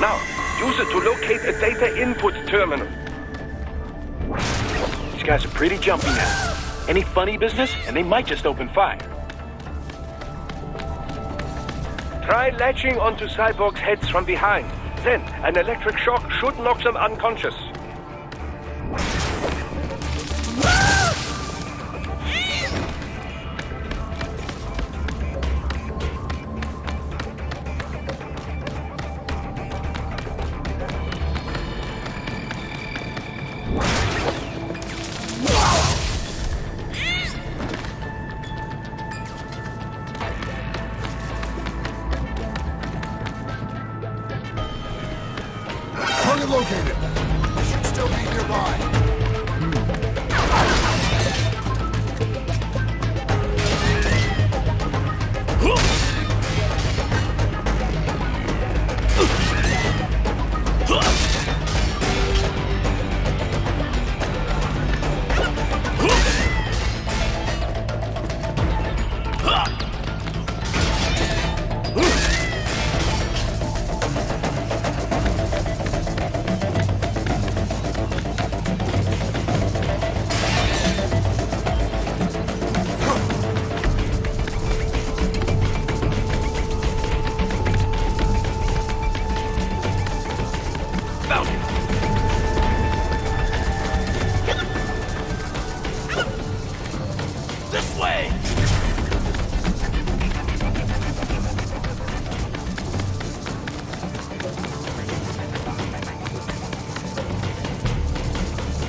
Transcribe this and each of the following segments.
Now, use it to locate a data input terminal. These guys are pretty jumpy now. Any funny business, and they might just open fire. Try latching onto cyborgs' heads from behind. Then, an electric shock should knock them unconscious. Located. They should still be nearby.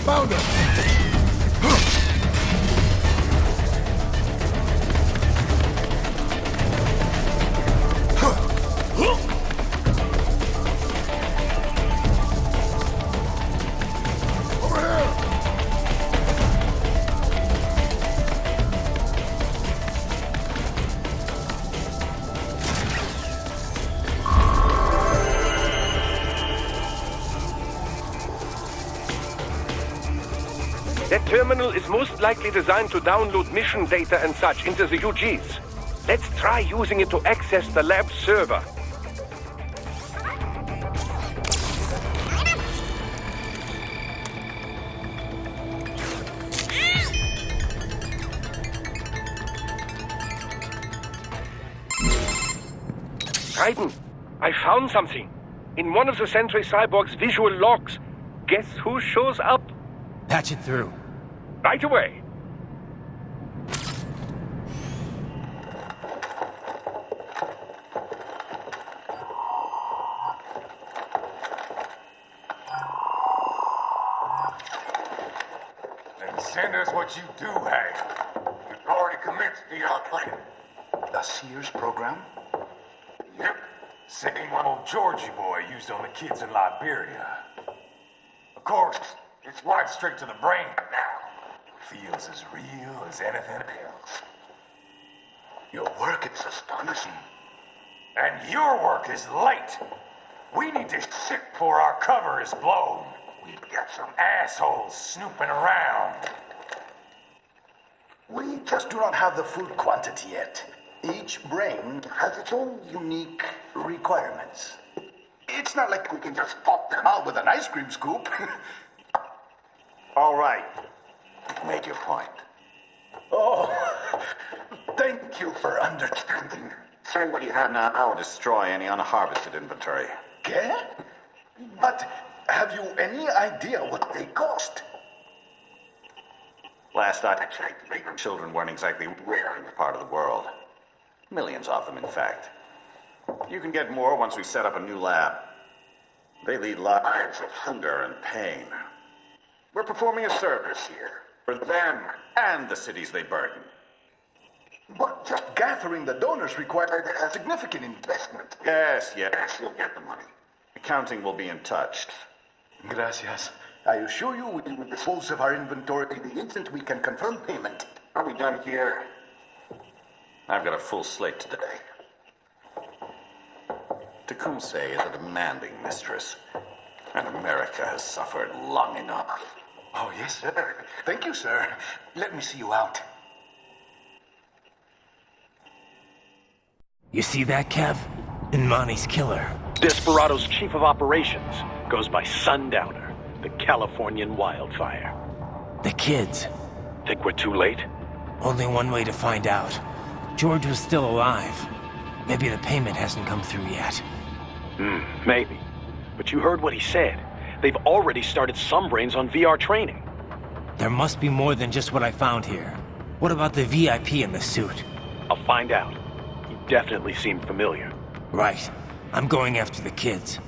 Found him! That terminal is most likely designed to download mission data and such into the UGs. Let's try using it to access the lab server. Raiden, I found something. In one of the Sentry Cyborg's visual logs. Guess who shows up? Patch it through. Right away. Then send us what you do have. We've already commenced the plan. The Sears program? Yep. Same one old Georgie boy used on the kids in Liberia. Of course, it's right straight to the brain now. Feels as real as anything else. Your work is astonishing. And your work is late. We need this shit before our cover is blown. We've got some assholes snooping around. We just do not have the full quantity yet. Each brain has its own unique requirements. It's not like we can just pop them out with an ice cream scoop. All right. Make your point. Oh, thank you for understanding. Say what you have now. I'll destroy any unharvested inventory. Okay? But have you any idea what they cost? Last I checked, children weren't exactly rare in this part of the world. Millions of them, in fact. You can get more once we set up a new lab. They lead lives of hunger and pain. We're performing a service here. For them and the cities they burden. But just gathering the donors required a significant investment. Yes, you'll get the money. Accounting will be in touch. Gracias. I assure you we will dispose of our inventory the instant we can confirm payment. Are we done here? I've got a full slate today. Tecumseh is a demanding mistress, and America has suffered long enough. Oh, yes, sir. Thank you, sir. Let me see you out. You see that, Kev? Inmani's killer. Desperado's chief of operations goes by Sundowner, the Californian wildfire. The kids. Think we're too late? Only one way to find out. George was still alive. Maybe the payment hasn't come through yet. Maybe. But you heard what he said. They've already started some brains on VR training. There must be more than just what I found here. What about the VIP in the suit? I'll find out. He definitely seemed familiar. Right. I'm going after the kids.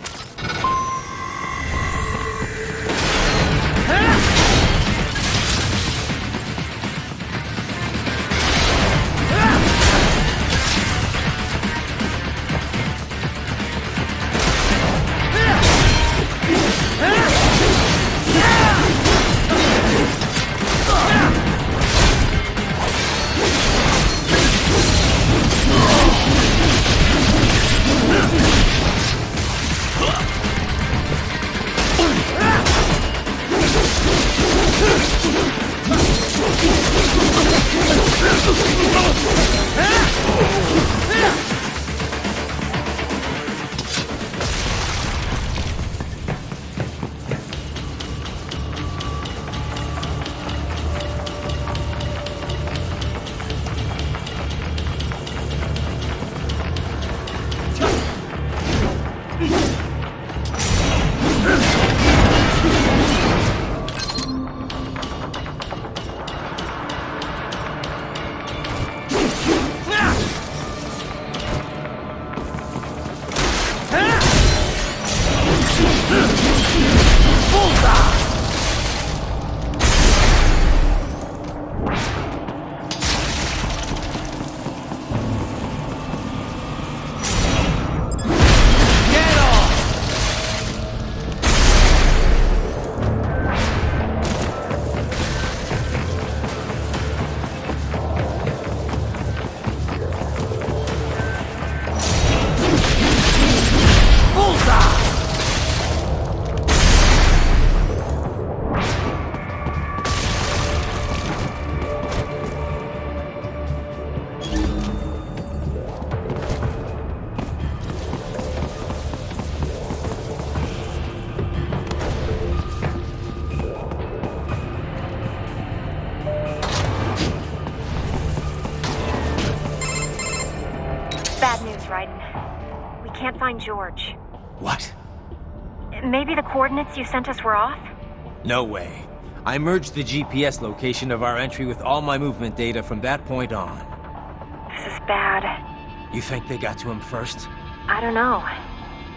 Can't find George. What? Maybe the coordinates you sent us were off? No way. I merged the GPS location of our entry with all my movement data from that point on. This is bad. You think they got to him first? I don't know.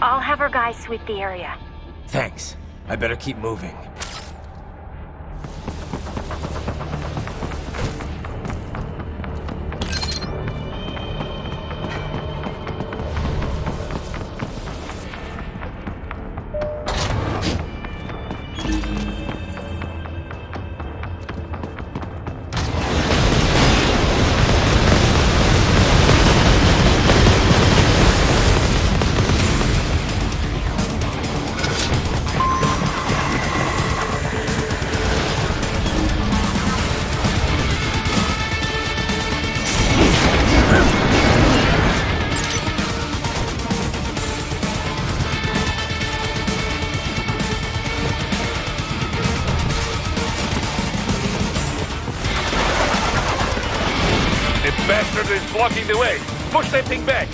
I'll have our guys sweep the area. Thanks. I better keep moving. Bastard is blocking the way. Push that thing back.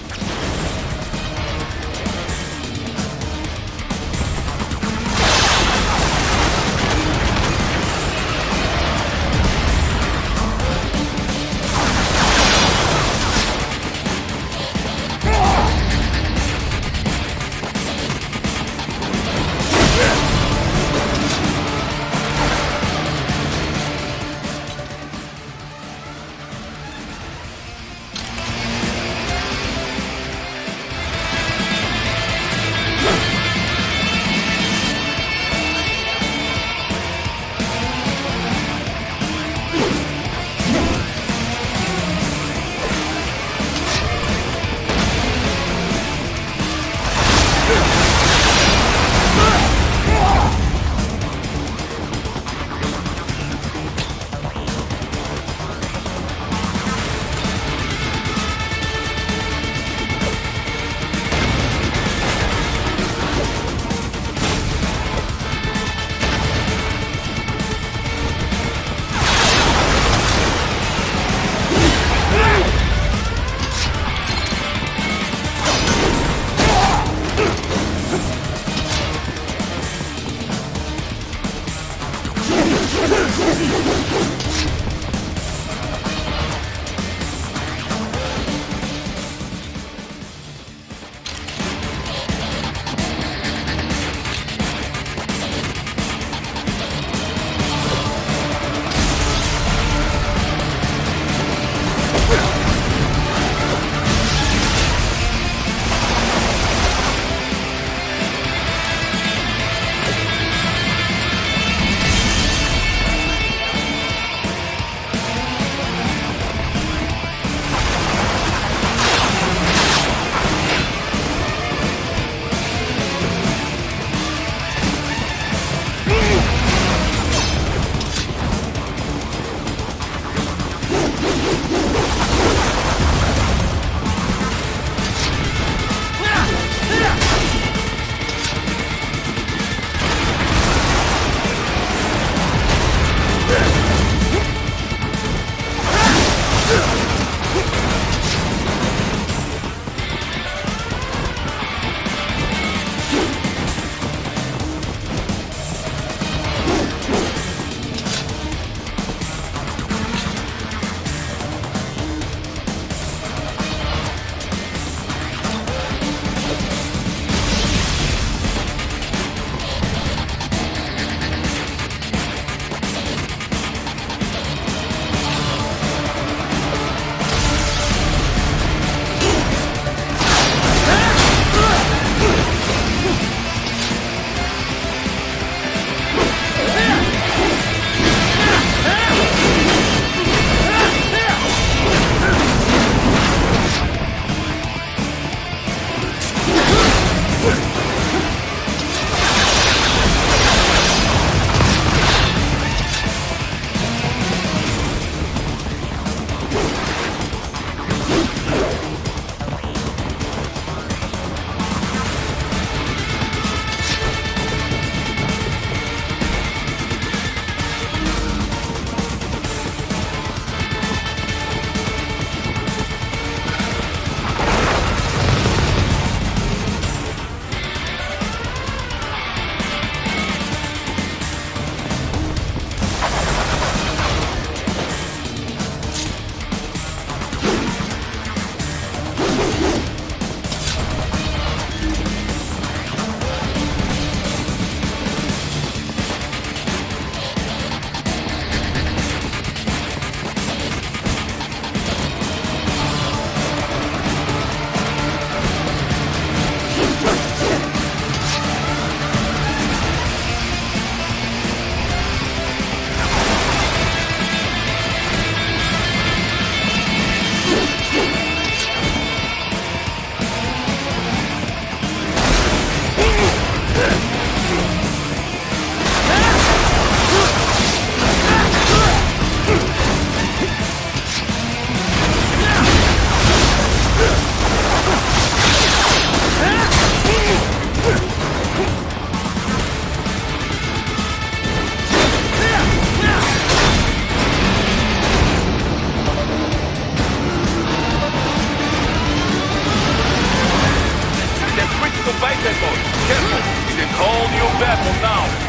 trouble now.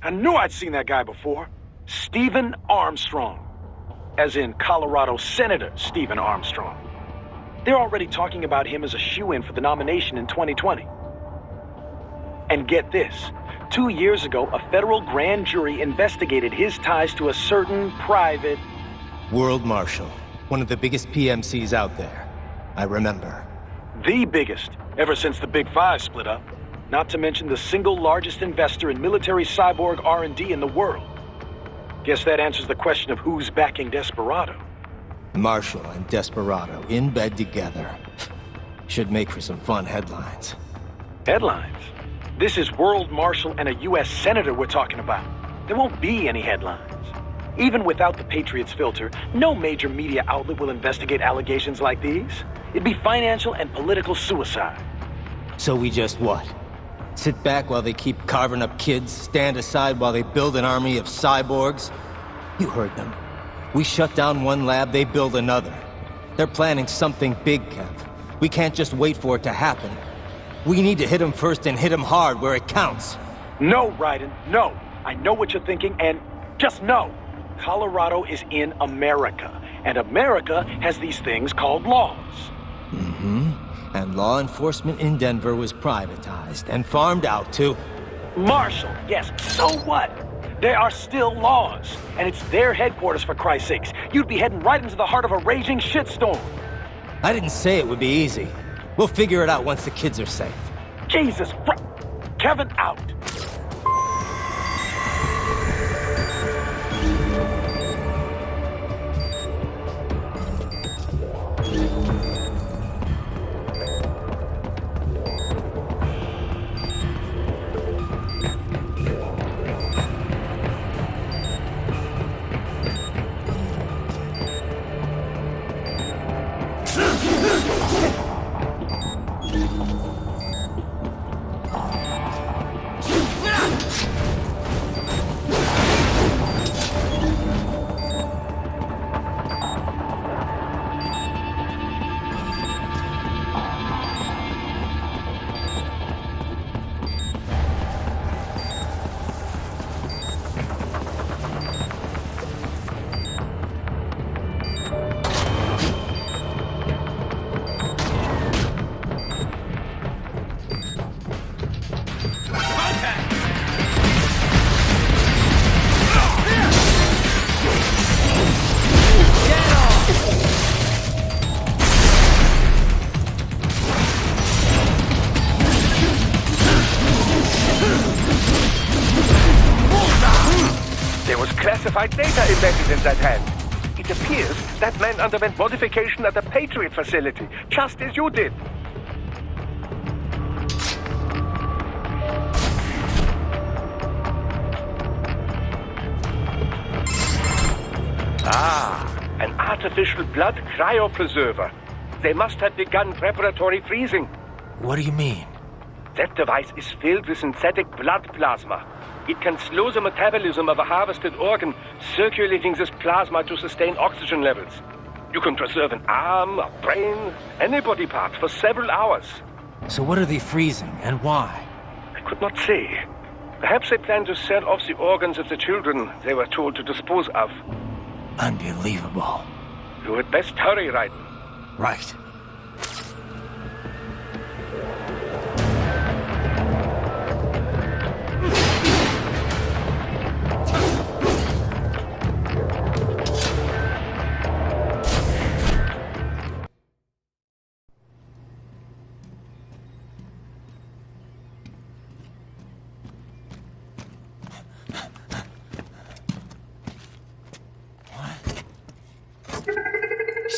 I knew I'd seen that guy before. Stephen Armstrong. As in Colorado Senator Stephen Armstrong. They're already talking about him as a shoo-in for the nomination in 2020. And get this. 2 years ago, a federal grand jury investigated his ties to a certain private... World Marshal. One of the biggest PMCs out there. I remember. The biggest, ever since the Big Five split up. Not to mention the single largest investor in military cyborg R&D in the world. Guess that answers the question of who's backing Desperado. Marshall and Desperado in bed together. Should make for some fun headlines. Headlines? This is World Marshal and a U.S. Senator we're talking about. There won't be any headlines. Even without the Patriots filter, no major media outlet will investigate allegations like these. It'd be financial and political suicide. So we just what? Sit back while they keep carving up kids, stand aside while they build an army of cyborgs? You heard them. We shut down one lab, they build another. They're planning something big, Kev. We can't just wait for it to happen. We need to hit them first and hit them hard where it counts. No, Raiden, no. I know what you're thinking, and just no. Colorado is in America, and America has these things called laws. Mm-hmm. And law enforcement in Denver was privatized and farmed out to... Marshall, yes, so what? There are still laws, and it's their headquarters, for Christ's sakes. You'd be heading right into the heart of a raging shitstorm. I didn't say it would be easy. We'll figure it out once the kids are safe. Jesus Christ. Kevin out. classified data embedded in that hand. It appears that man underwent modification at the Patriot facility, just as you did. Ah, an artificial blood cryopreserver. They must have begun preparatory freezing. What do you mean? That device is filled with synthetic blood plasma. It can slow the metabolism of a harvested organ, circulating this plasma to sustain oxygen levels. You can preserve an arm, a brain, any body part for several hours. So what are they freezing, and why? I could not say. Perhaps they plan to sell off the organs of the children they were told to dispose of. Unbelievable. You had best hurry, Raiden. Right.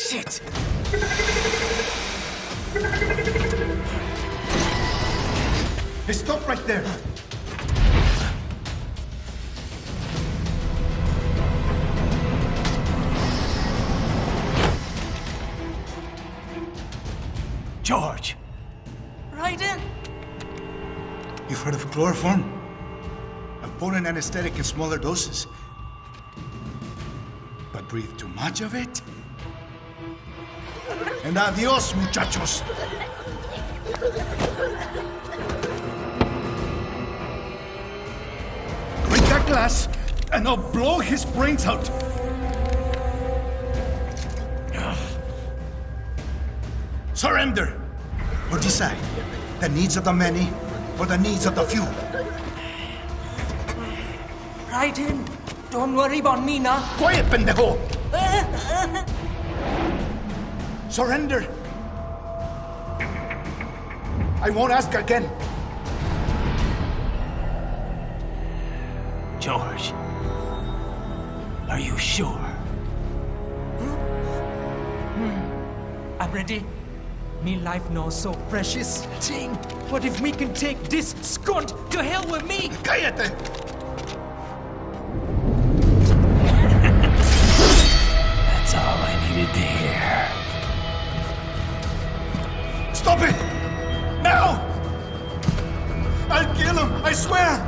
Shit! Hey, stop right there! George! Raiden! You've heard of chloroform? A potent anesthetic in smaller doses. But breathe too much of it? And adios, muchachos! Break that glass, and I'll blow his brains out! Surrender! Or decide, the needs of the many, or the needs of the few. Raiden, don't worry about me now. Quiet, pendejo! Surrender! I won't ask again. George. Are you sure? I'm ready. Me life now so precious. Ting, what if we can take this skunt to hell with me? Cállate! That's all I needed to hear. Stop it! Now! I'll kill him, I swear!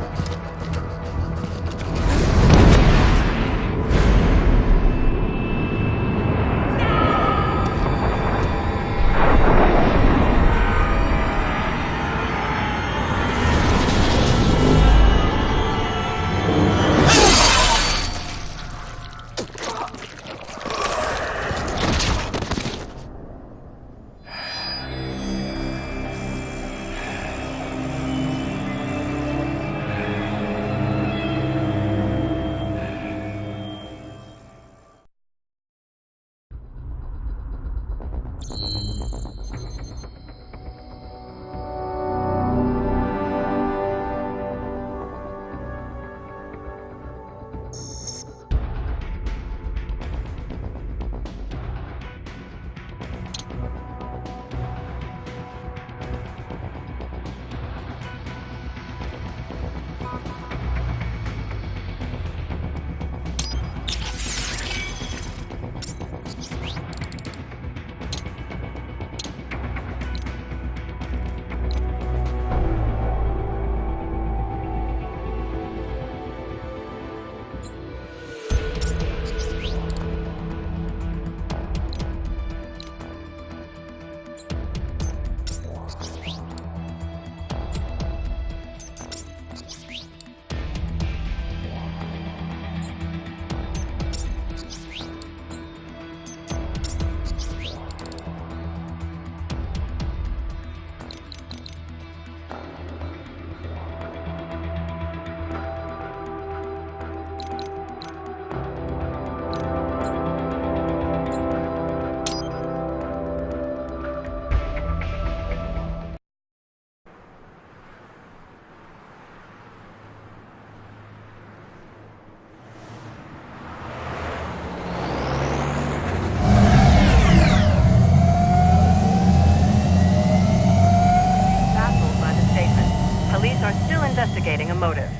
are still investigating a motive.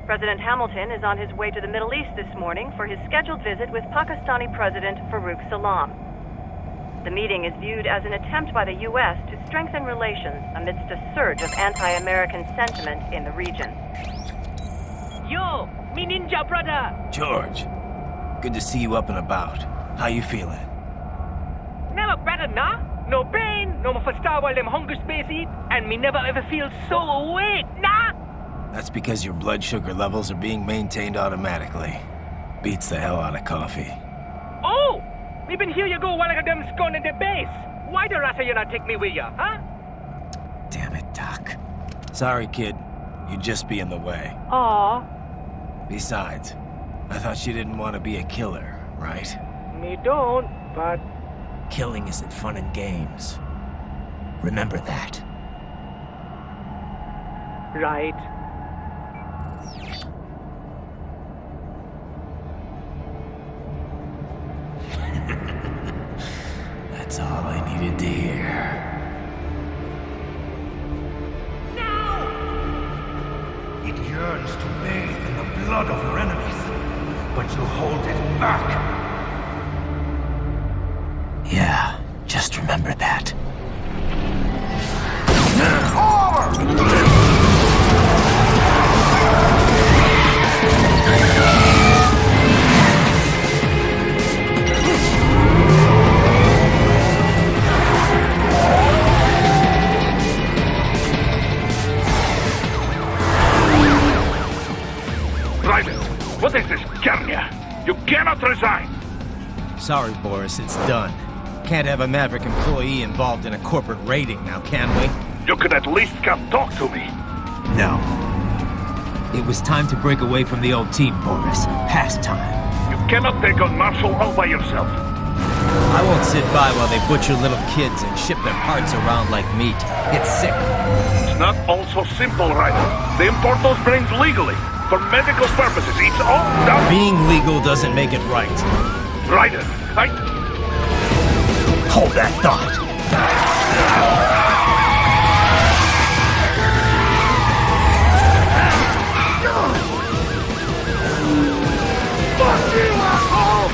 President Hamilton is on his way to the Middle East this morning for his scheduled visit with Pakistani President Farouk Salam. The meeting is viewed as an attempt by the U.S. to strengthen relations amidst a surge of anti-American sentiment in the region. Yo, me ninja brother! George, good to see you up and about. How you feeling? Never better, nah? No pain, no more star while them hunger space eat, and me never ever feel so awake, nah? That's because your blood sugar levels are being maintained automatically. Beats the hell out of coffee. Oh! Me been here you go while I got them scone in the base. Why the rasa you not take me with ya, huh? Damn it, Doc. Sorry, kid. You'd just be in the way. Aw. Besides, I thought you didn't want to be a killer, right? Me don't, but... Killing isn't fun and games. Remember that. Right. That's all I needed to hear. It yearns to bathe in the blood of your enemies, but you hold it back. Yeah, just remember that. Private, what is this, Kenya? You cannot resign! Sorry, Boris, it's done. Can't have a Maverick employee involved in a corporate raiding now, can we? You could at least come talk to me. No. It was time to break away from the old team, Boris. Past time. You cannot take on Marshall all by yourself. I won't sit by while they butcher little kids and ship their parts around like meat. It's sick. It's not all so simple, Ryder. They import those brains legally. For medical purposes, it's all done. Being legal doesn't make it right. Ryder, Hold that thought. Fuck you, asshole!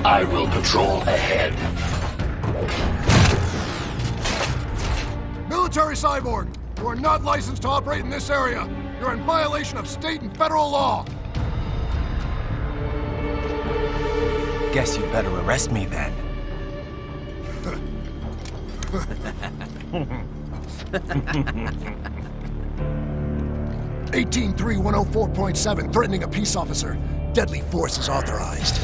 I will patrol ahead. Military cyborg, you are not licensed to operate in this area. You're in violation of state and federal law. Guess you better arrest me then. 18.3.104.7, threatening a peace officer. Deadly force is authorized.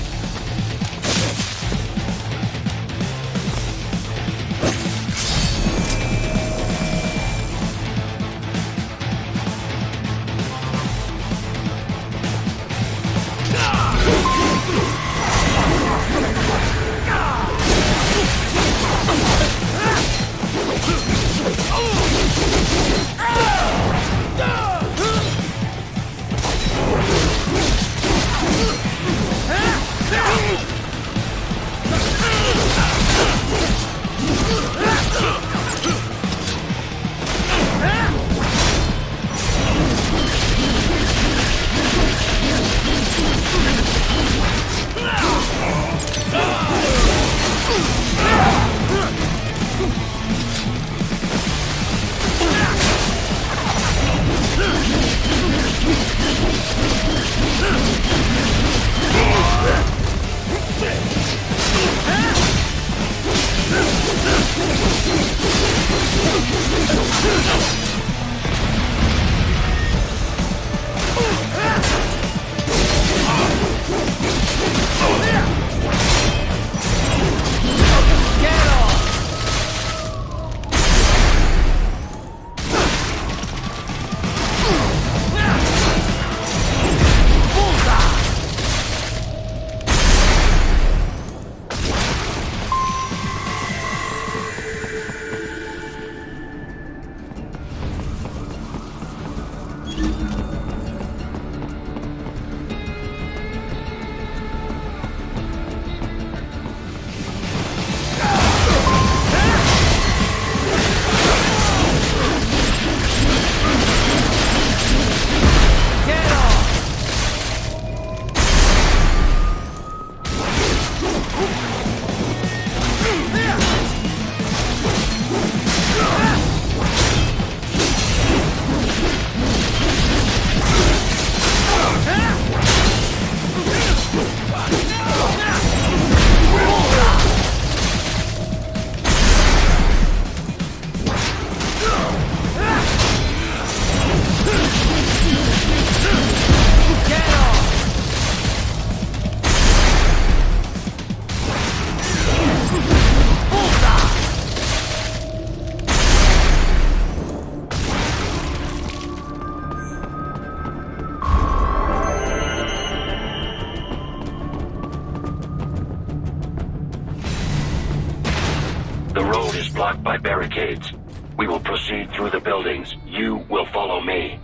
The road is blocked by barricades. We will proceed through the buildings. You will follow me.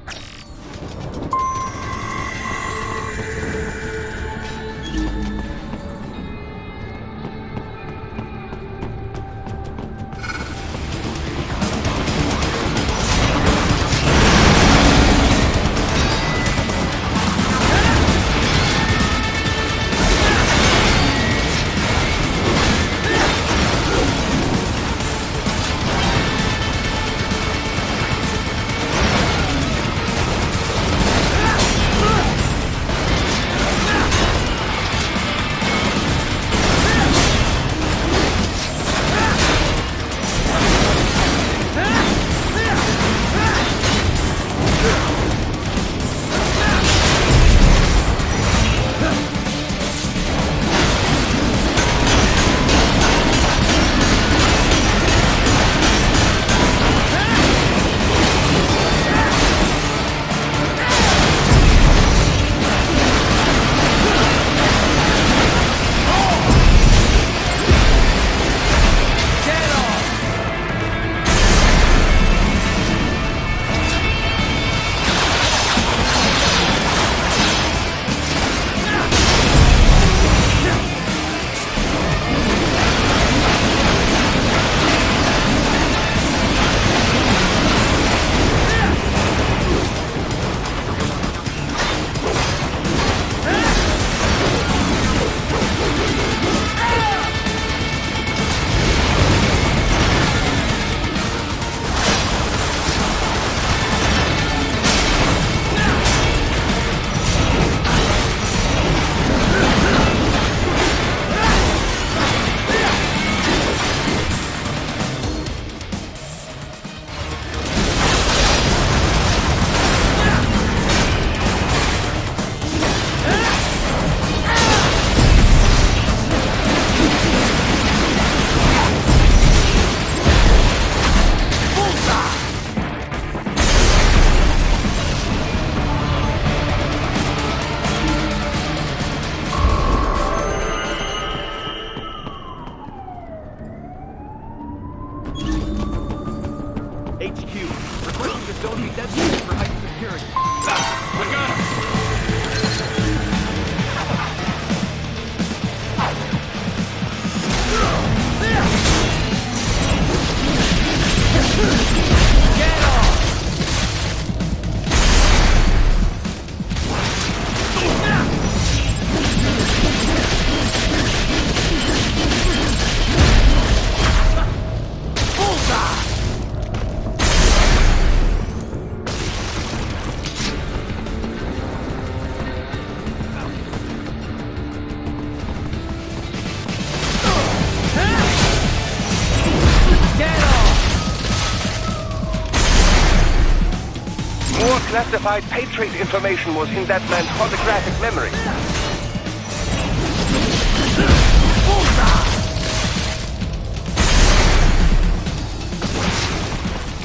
Classified Patriot information was in that man's photographic memory.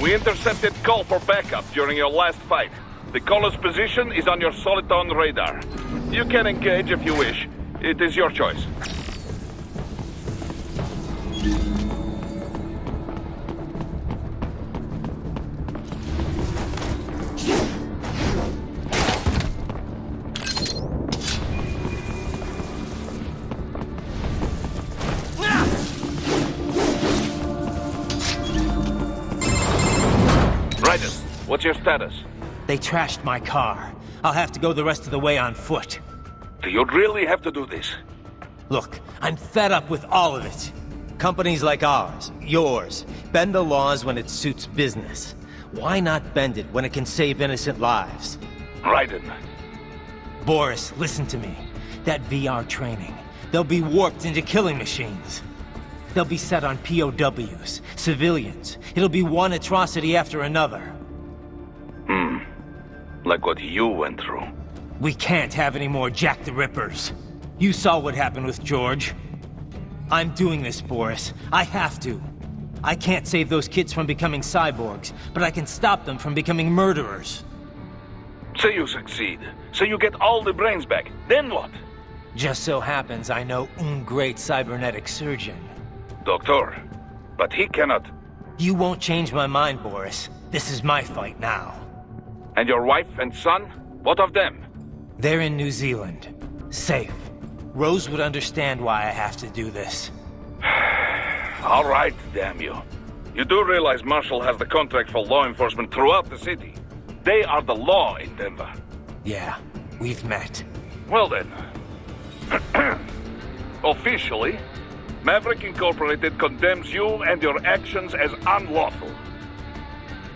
We intercepted call for backup during your last fight. The caller's position is on your Soliton radar. You can engage if you wish. It is your choice. What's your status? They trashed my car. I'll have to go the rest of the way on foot. Do you really have to do this? Look, I'm fed up with all of it. Companies like ours, yours, bend the laws when it suits business. Why not bend it when it can save innocent lives? Raiden. Boris, listen to me. That VR training, they'll be warped into killing machines. They'll be set on POWs, civilians. It'll be one atrocity after another. Like what you went through. We can't have any more Jack the Rippers. You saw what happened with George. I'm doing this, Boris. I have to. I can't save those kids from becoming cyborgs, but I can stop them from becoming murderers. Say you succeed. Say you get all the brains back. Then what? Just so happens I know great cybernetic surgeon. Doctor, but he cannot. You won't change my mind, Boris. This is my fight now. And your wife and son? What of them? They're in New Zealand. Safe. Rose would understand why I have to do this. All right, damn you. You do realize Marshall has the contract for law enforcement throughout the city. They are the law in Denver. Yeah, we've met. Well then. Officially, Maverick Incorporated condemns you and your actions as unlawful.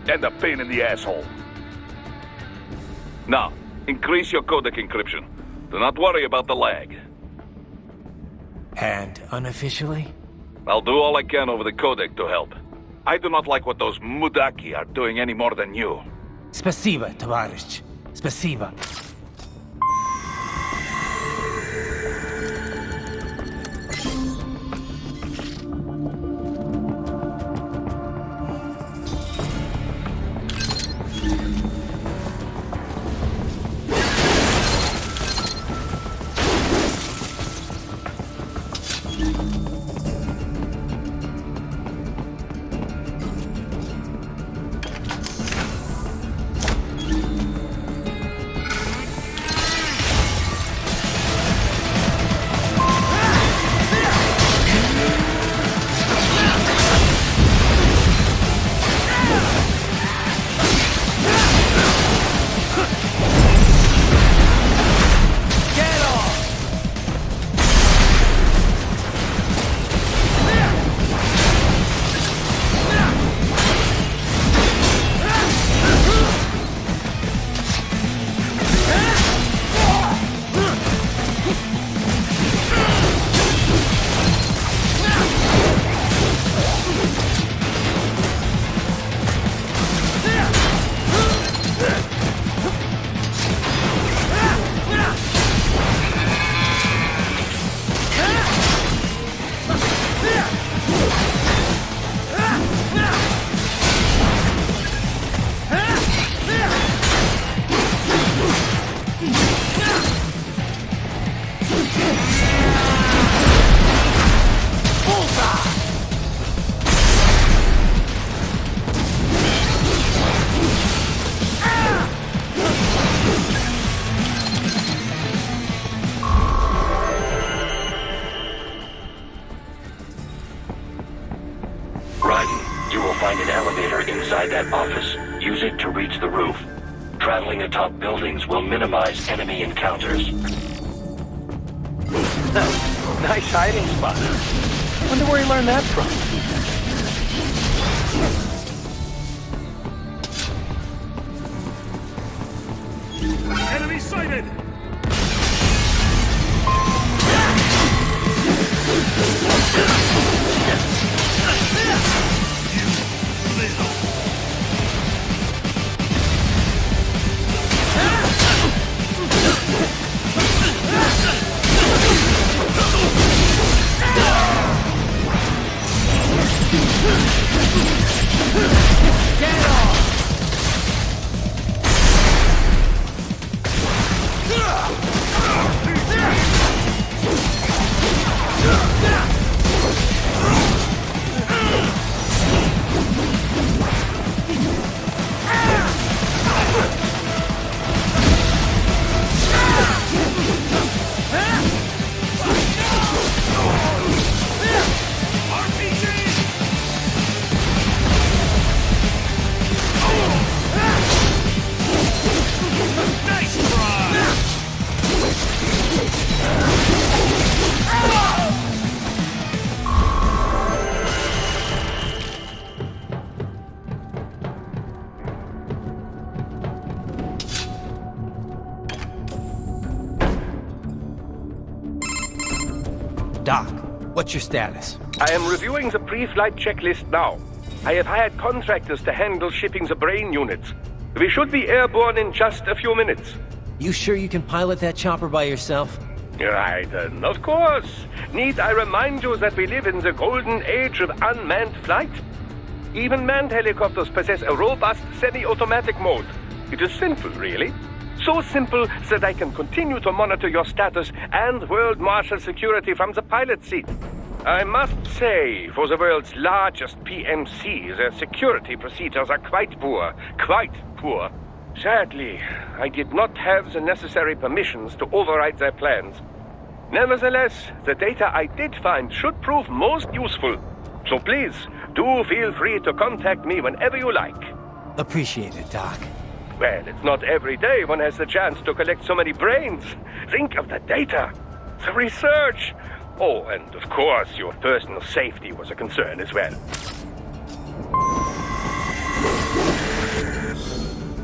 And a pain in the asshole. Now, increase your codec encryption. Do not worry about the lag. And unofficially? I'll do all I can over the codec to help. I do not like what those mudaki are doing any more than you. Спасибо, товарищ. Спасибо. Use it to reach the roof. Traveling atop buildings will minimize enemy encounters. Nice hiding spot. Wonder where he learned that from. Enemy sighted! Doc, what's your status? I am reviewing the pre-flight checklist now. I have hired contractors to handle shipping the brain units. We should be airborne in just a few minutes. You sure you can pilot that chopper by yourself? Right, of course. Need I remind you that we live in the golden age of unmanned flight? Even manned helicopters possess a robust semi-automatic mode. It is simple, really. So simple that I can continue to monitor your status and world marshal security from the pilot seat. I must say, for the world's largest PMC, their security procedures are quite poor. Quite poor. Sadly, I did not have the necessary permissions to override their plans. Nevertheless, the data I did find should prove most useful. So please, do feel free to contact me whenever you like. Appreciate it, Doc. Well, it's not every day one has the chance to collect so many brains. Think of the data, the research. Oh, and of course, your personal safety was a concern as well.